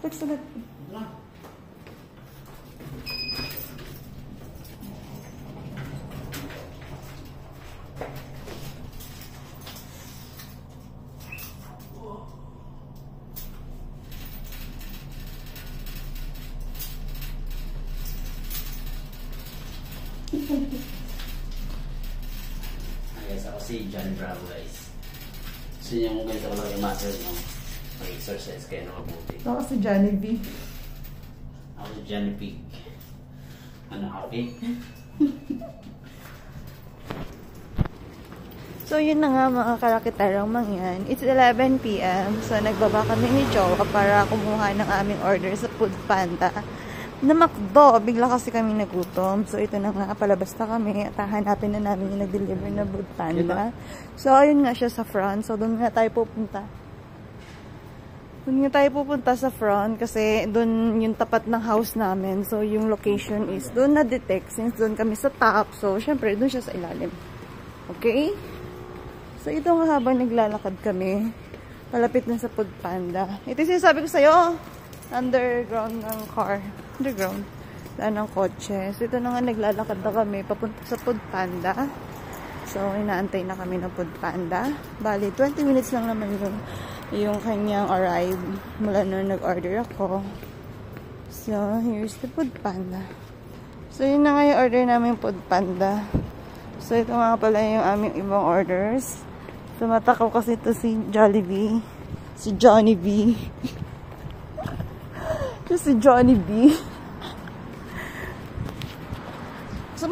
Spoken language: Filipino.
Text ulit. Guys, ako si John Bravo guys. So yung guys, ako lang yung master nyo. Mag-exercise kayo na mabuti. Ako si Johnny B. Ako si Johnny Pig. Ano, happy? So yun na nga mga karakitarang mangyan. It's 11 PM. So nagbaba kami ni Jowa para kumuha ng aming order sa Food Panda na McDo. Bigla kasi kami nagutom. So ito na nga, palabas na kami at hahanapin na namin yung nag-deliver na Food Panda. So ayun nga siya sa front. So doon nga tayo pupunta. Doon nga tayo pupunta sa front kasi doon yung tapat ng house namin. So yung location is doon na-detect since doon kami sa top. So syempre doon siya sa ilalim. Okay? So ito nga habang naglalakad kami, palapit na sa Food Panda. Ito yung sinasabi ko sa'yo, underground ng car. Underground. Daan ng kotse. So ito na nga naglalakad na kami papunta sa Food Panda. So inaantay na kami ng Food Panda. Bali, 20 minutes lang naman yung kanyang arrive mula nung nag-order ako. So here's the Food Panda. So yun na nga yung order namin Food Panda. So ito nga pala yung aming ibang orders. Tumatakaw kasi ito si Jollibee. Si Johnny B. Si Johnny B. So